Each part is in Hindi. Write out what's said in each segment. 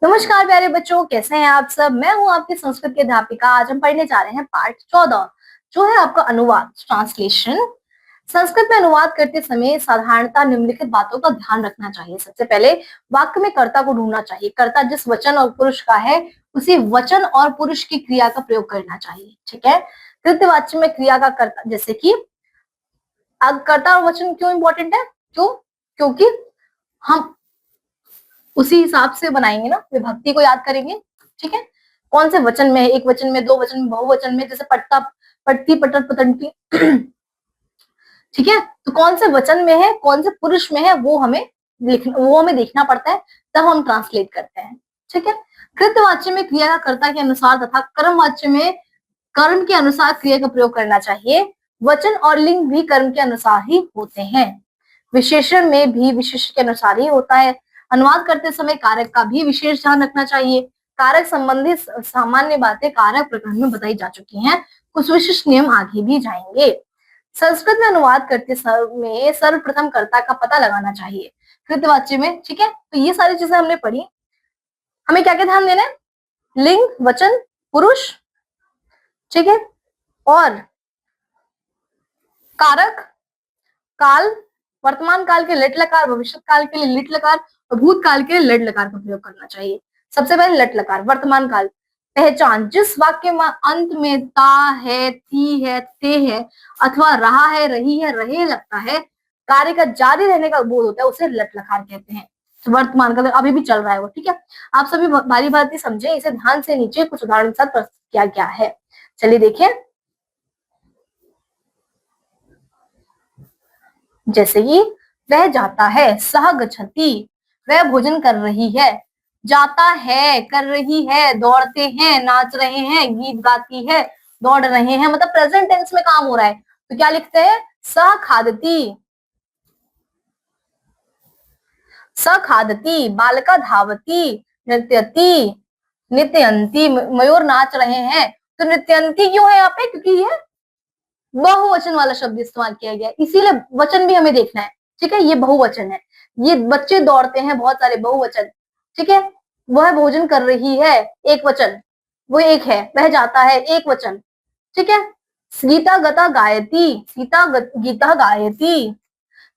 नमस्कार प्यारे बच्चों, कैसे हैं आप सब। मैं हूं आपकी संस्कृत की अध्यापिका। आज हम पढ़ने जा रहे हैं पाठ 14, जो है आपका अनुवाद, ट्रांसलेशन। संस्कृत में अनुवाद करते समय साधारणतः निम्नलिखित बातों का ध्यान रखना चाहिए। सबसे पहले वाक्य में कर्ता को ढूंढना चाहिए। कर्ता जिस वचन और पुरुष का है उसी वचन और पुरुष की क्रिया का प्रयोग करना चाहिए। ठीक है। कृत्यवाच्य में क्रिया का कर्ता, जैसे कि अब कर्ता और वचन क्यों इंपॉर्टेंट है, क्यों? क्योंकि हम उसी हिसाब से बनाएंगे ना, विभक्ति को याद करेंगे। ठीक है। कौन से वचन में है, एक वचन में, दो वचन में, बहुवचन में, जैसे पट्टा, पट्टी, पटट, पतंती। ठीक है। तो कौन से वचन में है, कौन से पुरुष में है, वो हमें देखना पड़ता है, तब हम ट्रांसलेट करते हैं। ठीक है। कृतवाच्य में क्रिया का कर्ता के अनुसार तथा कर्मवाच्य में कर्म के अनुसार क्रिया का प्रयोग करना चाहिए। वचन और लिंग भी कर्म के अनुसार ही होते हैं। विशेषण में भी विशेष के अनुसार ही होता है। अनुवाद करते समय कारक का भी विशेष ध्यान रखना चाहिए। कारक संबंधी सामान्य बातें कारक प्रकरण में बताई जा चुकी हैं। कुछ विशिष्ट नियम आगे भी जाएंगे। संस्कृत में अनुवाद करते समय सर्वप्रथम कर्ता का पता लगाना चाहिए कृतवाच्य में। ठीक है। तो ये सारी चीजें हमने पढ़ी। हमें क्या क्या ध्यान देना है? लिंग, वचन, पुरुष। ठीक है। और कारक, काल, वर्तमान काल के लिट लकार, भविष्य काल के लिए लिट लकार और भूतकाल के लिए लड लकार का प्रयोग करना चाहिए। सबसे पहले लट लकार, वर्तमान काल। पहचान, जिस वाक्य में अंत में ता है, थी है, ते है अथवा रहा है, रही है, रहे लगता है, कार्य का जारी रहने का बोध होता है, उसे लट लकार कहते हैं। तो वर्तमान काल अभी भी चल रहा है वो। ठीक है। आप सभी बारी बारी समझे, इसे ध्यान से नीचे कुछ उदाहरण के साथ प्रस्तुत किया गया है। चलिए देखिए। जैसे कि वह जाता है, सह गच्छति, वह भोजन कर रही है। जाता है, कर रही है, दौड़ते हैं, नाच रहे हैं, गीत गाती है, दौड़ रहे हैं, मतलब प्रेजेंट टेंस में काम हो रहा है। तो क्या लिखते हैं? सह खादती, स खादती, बालका धावती, नृत्यति, नित्यंती, मयूर नाच रहे हैं। तो नृत्यंती क्यों है यहाँ पे? क्योंकि ये बहुवचन वाला शब्द इस्तेमाल किया गया है, इसीलिए वचन भी हमें देखना है। ठीक है। ये बहुवचन है। ये बच्चे दौड़ते हैं, बहुत सारे बहुवचन। ठीक है। वह भोजन कर रही है, एक वचन, वो एक है। वह जाता है, एक वचन। ठीक है। गीता गता गायती, गीता गायती।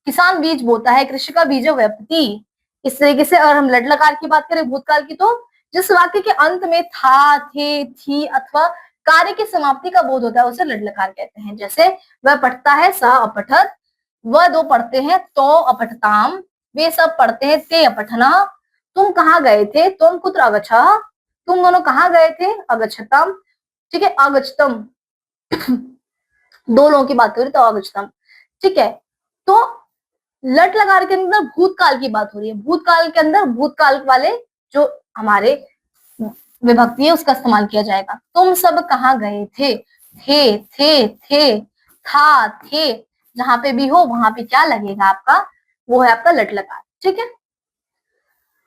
किसान बीज बोता है, कृषि का बीज व्यपति। इस तरीके से अगर हम लड लकार की बात करें भूतकाल की, तो जिस वाक्य के अंत में था, थे, थी अथवा कार्य की समाप्ति का बोध होता है उसे लड लकार कहते हैं। जैसे वह पढ़ता है, सह अपठत, वह दो पढ़ते हैं, तो अपठताम, वे सब पढ़ते हैं, ते अपठना। तुम कहाँ गए थे? तुम कुत्र अगच्छः, तुम दोनों कहाँ गए थे? अगच्छतम। ठीक है। अगच्छतम, दो लोगों की बात करें तो अगच्छतम। ठीक है। तो लट लकार के अंदर भूतकाल की बात हो रही है। भूतकाल के अंदर भूतकाल वाले जो हमारे विभक्ति है उसका इस्तेमाल किया जाएगा। तुम सब कहाँ गए थे? थे, था, थे, जहां पे भी हो वहां पे क्या लगेगा आपका? वो है आपका लट लकार। ठीक है।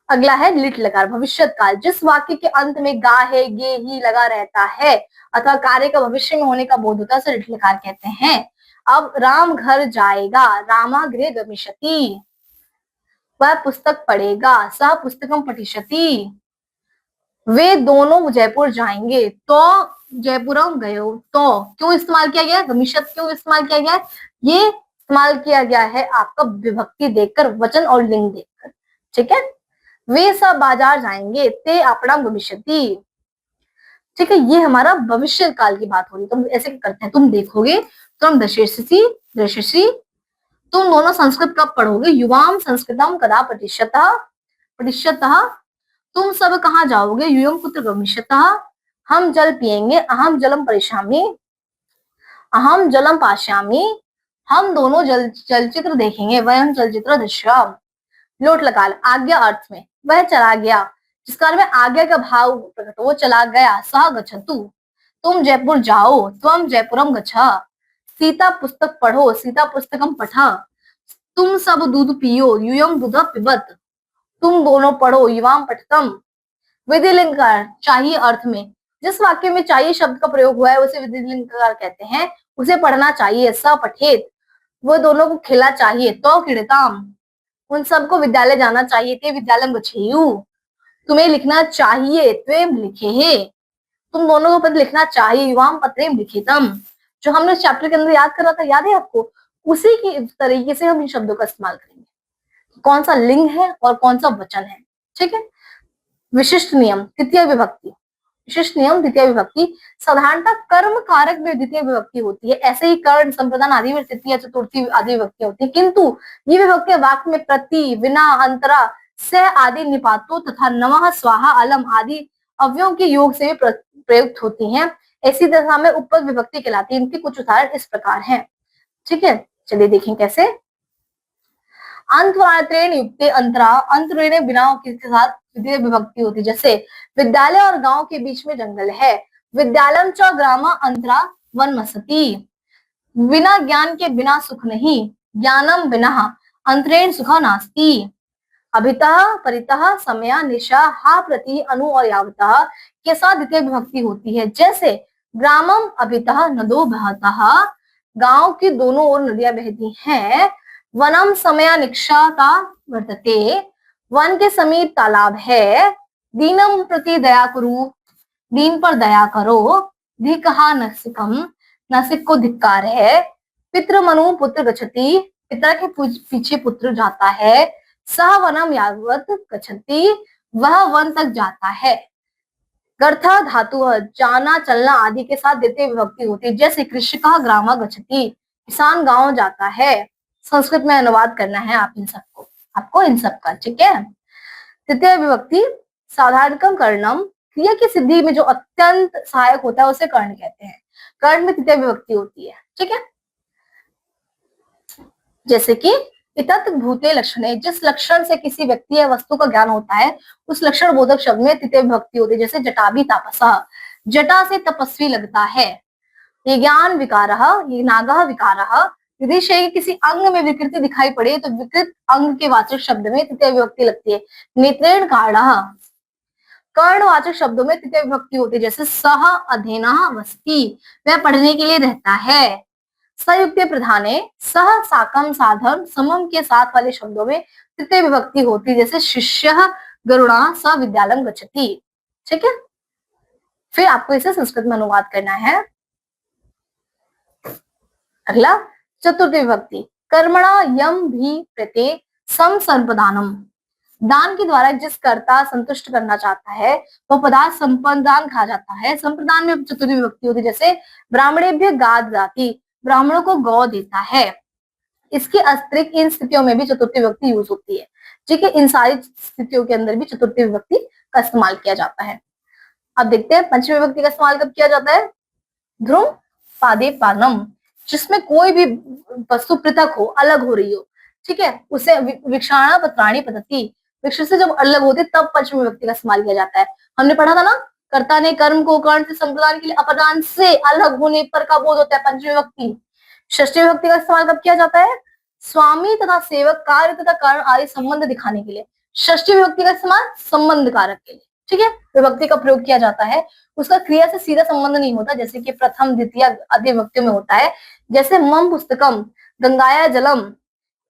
अगला है लिट लकार, भविष्य काल। जिस वाक्य के अंत में गा है, गे ही लगा रहता है अथवा कार्य का भविष्य में होने का बोध होता है उसे लिट लकार कहते हैं। अब राम घर जाएगा, रामा गृह गमिष्यति, वह पुस्तक पढ़ेगा, सह पुस्तकम पठिष्यति। वे दोनों जयपुर जाएंगे, तो जयपुरम गयो। तो क्यों इस्तेमाल किया गया? गमिष्यत क्यों इस्तेमाल किया गया? ये इस्तेमाल किया गया है आपका विभक्ति देखकर, वचन और लिंग देखकर। ठीक है। वे सब बाजार जाएंगे, ते आपणम गमिष्यति। ठीक है। ये हमारा भविष्य काल की बात हो रही। तुम ऐसे करते हैं, तुम देखोगे, तुम दशेषसी, दशसी, तुम दोनों संस्कृत कब पढ़ोगे? युवाम संस्कृतम कदा पठिष्यतः, पठिष्यतः। तुम सब कहाँ जाओगे? यूयम कुत्र गमिष्यतः, हम जल पिएंगे, अहम जलम परिशामी, अहम जलम पाश्यामी, हम दोनों चलचित्र देखेंगे, वयम चलचित्र दृश्यम। लोट लकार, आज्ञा अर्थ में, वह चला गया, जिस कारण में आज्ञा का भाव प्रकट, वो चला गया। सह गच्छतु, तुम जयपुर जाओ, त्वम जयपुरम गच्छ। सीता पुस्तक पढ़ो, सीता पुस्तकम पठा। तुम सब दूध पियो, यूयम दूध पिबत, तुम दोनों पढ़ो, युवाम पठतम। विधिलिंगार, चाहिए अर्थ में, जिस वाक्य में चाहिए शब्द का प्रयोग हुआ है उसे विधिलिंगार कहते हैं। उसे पढ़ना चाहिए, स पठेत, वो दोनों को खिला चाहिए, तो क्रीडताम, उन सबको विद्यालय जाना चाहिए, ते विद्यालय गच्छेयु, तुम्हें लिखना चाहिए, त्वेम लिखे है, तुम दोनों को पत्र लिखना चाहिए, युवाम पत्रेम लिखितम, जो हमने उस चैप्टर के अंदर याद करा था, याद है आपको? उसी की तरीके से हम इन शब्दों का इस्तेमाल करेंगे, कौन सा लिंग है और कौन सा वचन है। ठीक है। विशिष्ट नियम तृतीय विभक्ति, विशिष्ट नियम द्वितीय विभक्ति, साधारणतः कर्म कारक में द्वितीय विभक्ति होती है, ऐसे ही कर्ण संप्रदान आदि में तृतीय चतुर्थी आदि विभक्तियां होती है, किंतु ये विभक्तियां वाक्य में प्रति, विना, अंतरा, स आदि निपातों तथा नमः, स्वाहा, अलम आदि अव्ययों के योग से भी प्रयुक्त होती हैं। ऐसी दशा में उपपद विभक्ति कहलाती है। इनके कुछ उदाहरण इस प्रकार हैं। ठीक है, चलिए देखें कैसे। अंतवार्त्रेण युक्ते अंतरा, अंतरेण बिना के साथ द्वितीय विभक्ति होती है, जैसे विद्यालय और गांव के बीच में जंगल है, विद्यालयम च ग्राम अंतरा वनमसति, बिना ज्ञान के बिना सुख नहीं, ज्ञानम बिना अंतरेण सुखा नास्ति, अभितः परितः समया निशा हा प्रति अनु और यावतः के साथ द्वितीय विभक्ति होती है, जैसे ग्रामम अभितः नदो बहतः, गांव की दोनों ओर नदियां बहती हैं, वनम समया निक्षाता वर्तते, वन के समीप तालाब है, दीनम प्रति दया करो, दीन पर दया करो, धिकहा नसिकम, नसिक को धिक्कार है, पितृ मनु पुत्र गच्छति, पिता के पीछे पुत्र जाता है, सह वनम यावत गच्छति, वह वन तक जाता है। गर्था धातु जाना, चलना आदि के साथ द्वितीय विभक्ति होती है, जैसे कृषिका ग्राम गच्छति, किसान गांव जाता है। संस्कृत में अनुवाद करना है आप इन सबको, आपको इन सब का। ठीक है। तृतीय विभक्ति साधारणकम कर्णम, क्रिया की सिद्धि में जो अत्यंत सहायक होता है उसे कर्ण कहते हैं। कर्ण में तृतीय विभक्ति होती है। ठीक है। जैसे कि इतत भूते लक्षण है, जिस लक्षण से किसी व्यक्ति या वस्तु का ज्ञान होता है उस लक्षण बोधक शब्द में तृतीय विभक्ति होती है, जैसे जटाभी तापसः, जटा से तपस्वी लगता है। ये ज्ञान विकारः, ये नागः विकारः, यदि शरीर किसी अंग में विकृति दिखाई पड़े तो विकृत अंग के वाचक शब्द में तृतीय विभक्ति लगती है। नेत्रेण कारणः, कर्णवाचक शब्दों में तृतीय विभक्ति होती है, जैसे सह अधेनः वसति, वह पढ़ने के लिए रहता है। संयुक्त प्रधाने, सह साकम साधन समम के साथ वाले शब्दों में तृतीय विभक्ति होती है, जैसे शिष्यः गरुणा स विद्यालयम गच्छति। ठीक है। फिर आपको इसे संस्कृत में अनुवाद करना है। अगला चतुर्थी विभक्ति, कर्मणा यम भी प्रते सम संपदानम, दान के द्वारा जिस कर्ता संतुष्ट करना चाहता है वह पदार्थ संपदान कहा जाता है। संप्रदान में चतुर्थी विभक्ति होती है, जैसे ब्राह्मणेभ्य गा ददाति, ब्राह्मणों को गौ देता है। इसके अतिरिक्त इन स्थितियों में भी चतुर्थी विभक्ति यूज होती है। ठीक है। इन सारी स्थितियों के अंदर भी चतुर्थी विभक्ति का इस्तेमाल किया जाता है। अब देखते हैं पंचमी विभक्ति का इस्तेमाल कब किया जाता है। ध्रुव पादे पानम, जिसमें कोई भी वस्तु पृथक हो, अलग हो रही हो। ठीक है। उसे विक्षाणा पत्राणी पद्धति, वृक्ष से जब अलग होते तब पंचमी विभक्ति का इस्तेमाल किया जाता है। हमने पढ़ा था ना, कर्ता ने कर्म को कर्ण से संप्रदान के लिए अपदान से अलग होने पर का बोध होता है पंचमी विभक्ति। षष्ठी विभक्ति का इस्तेमाल कब किया जाता है। स्वामी तथा सेवक, कार्य तथा कारण आदि संबंध दिखाने के लिए। षष्ठी विभक्ति का इस्तेमाल संबंध कारक के लिए। ठीक है। विभक्ति का प्रयोग किया जाता है, उसका क्रिया से सीधा संबंध नहीं होता, जैसे कि प्रथम द्वितीय आदि विभक्तियों में होता है। जैसे मम पुस्तकम, गंगाया जलम,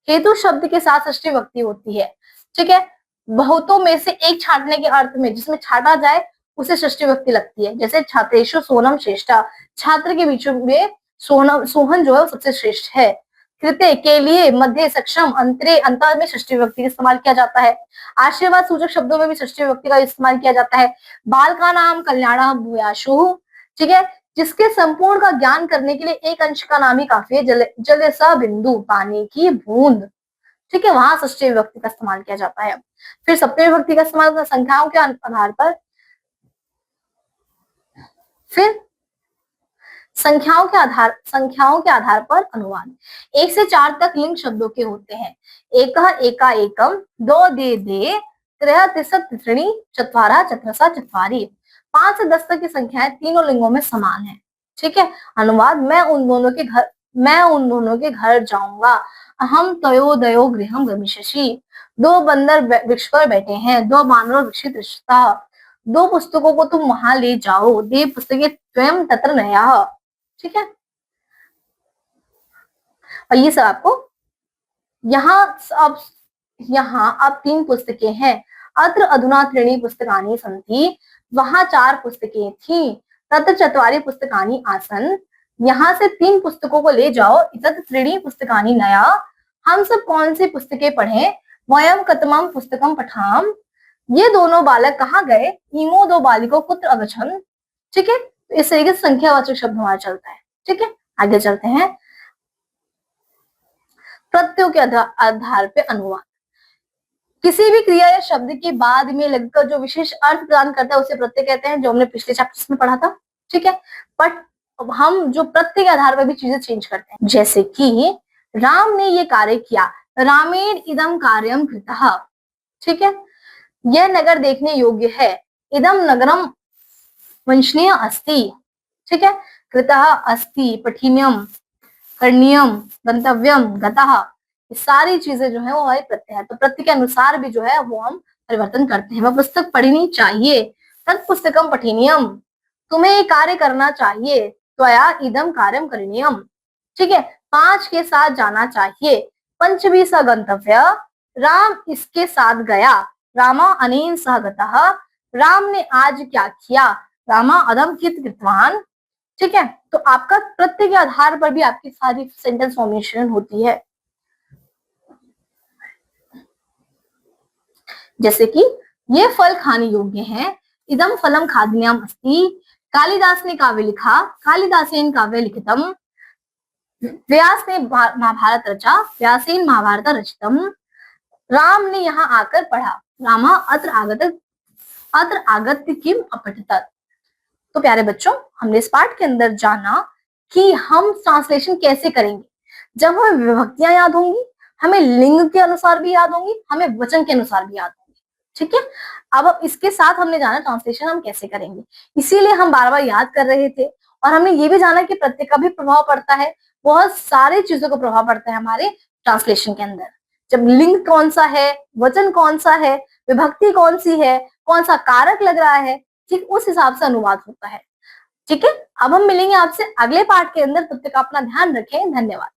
हेतु शब्द के साथ षष्ठी विभक्ति होती है। ठीक है। बहुतों में से एक छांटने के अर्थ में जिसमें छाटा जाए उसे षष्ठी विभक्ति लगती है, जैसे छात्रेषु सोनम श्रेष्ठा, छात्र के बीच में सोहन जो है सबसे श्रेष्ठ है। कृत्य के लिए, मध्य, सक्षम, अंतरे, अंतर में षष्ठी विभक्ति का इस्तेमाल किया जाता है। आशीर्वाद सूचक शब्दों में भी षष्ठी विभक्ति का इस्तेमाल किया जाता है। बाल का नाम कल्याण भूयाशु। ठीक है। जिसके संपूर्ण का ज्ञान करने के लिए एक अंश का नाम ही काफी है। जल सा बिंदु, पानी की बूंद। ठीक है। वहां षष्ठी विभक्ति का इस्तेमाल किया जाता है। फिर सप्तमी विभक्ति का इस्तेमाल संख्याओं के आधार पर, फिर संख्याओं के आधार पर अनुवाद। 1 से 4 तक लिंग शब्दों के होते हैं। एकः एका एकम, दो दे दे, त्रयः त्रिशत त्रीणि, चत्वारः चत्रसा चत्वारि। 5 से 10 तक की संख्याएं तीनों लिंगों में समान है। ठीक है। अनुवाद, मैं उन दोनों के घर जाऊंगा। अहम तयोदयो गृहम गमिष्यसि, 2 बंदर वृक्ष पर बैठे हैं, 2 बानर वृक्षे तिष्ठतः, 2 पुस्तकों को तुम वहां ले जाओ, दे पुस्तके त्वं तत्र नयः। ठीक है। और ये सब आपको यहाँ अब 3 पुस्तकें हैं, अत्र अधुना त्रीणि पुस्तकानि सन्ति, वहां 4 पुस्तकें थी, तत्र चत्वारि पुस्तकानि आसन, यहाँ से 3 पुस्तकों को ले जाओ, इतत त्रीणि पुस्तकानि नया, हम सब कौन सी पुस्तकें पढ़ें, वयम कतमम पुस्तकम पठाम, ये दोनों बालक कहाँ गए, इमो दो बालिको कुत्र अगछन। ठीक है, तो इस तरीके से संख्यावाचक शब्द हमारा चलता है। ठीक है, आगे चलते हैं। प्रत्ययों के आधार पे अनुवाद, किसी भी क्रिया या शब्द के बाद में लगकर जो विशेष अर्थ प्रदान करता है उसे प्रत्यय कहते हैं, जो हमने पिछले चैप्टर्स में पढ़ा था। ठीक है, बट हम जो प्रत्यय के आधार पर भी चीजें चेंज करते हैं, जैसे कि राम ने ये कार्य किया, रामेण इदम कार्यम कृतः। ठीक है, यह नगर देखने योग्य है, इदम नगरम वंशनीय अस्ति। ठीक है, कृतः अस्ति, पठनीयम, करणीयम, गंतव्यम, गतः, ये सारी चीजें जो है वो हमारे प्रत्यय है। तो प्रत्यय के अनुसार भी जो है वो हम परिवर्तन करते हैं। वह पुस्तक पढ़नी चाहिए, तत् पुस्तकम पठनीयम, तुम्हें ये कार्य करना चाहिए, त्वया इदम कार्यम करणीयम। ठीक है, 5 के साथ जाना चाहिए, पंचमी स गंतव्य, राम इसके साथ गया, रामा अनेन सह गतः, राम ने आज क्या किया, रामा अदम कित कृतवान। ठीक है, तो आपका प्रत्यय के आधार पर भी आपकी सारी सेंटेंस फॉर्मेशन होती है। जैसे कि ये फल खाने योग्य है, इदम फलम खादनीयम अस्ति, कालिदास ने काव्य लिखा, कालिदासेन काव्य लिखितम, व्यास ने महाभारत रचा, व्यासेन महाभारत रचितम, राम ने यहाँ आकर पढ़ा, रामा अत्र आगत्य किम अपठितत्। तो प्यारे बच्चों, हमने इस पाठ के अंदर जाना कि हम ट्रांसलेशन कैसे करेंगे। जब हमें विभक्तियां याद होंगी, हमें लिंग के अनुसार भी याद होंगी, हमें वचन के अनुसार भी याद होंगी। ठीक है, अब इसके साथ हमने जाना ट्रांसलेशन हम कैसे करेंगे, इसीलिए हम बार बार याद कर रहे थे। और हमने ये भी जाना कि प्रत्यय का भी प्रभाव पड़ता है, बहुत सारी चीजों का प्रभाव पड़ता है हमारे ट्रांसलेशन के अंदर। जब लिंग कौन सा है, वचन कौन सा है, विभक्ति कौन सी है, कौन सा कारक लग रहा है, ठीक उस हिसाब से अनुवाद होता है। ठीक है, अब हम मिलेंगे आपसे अगले पार्ट के अंदर, तब तक अपना ध्यान रखें। धन्यवाद।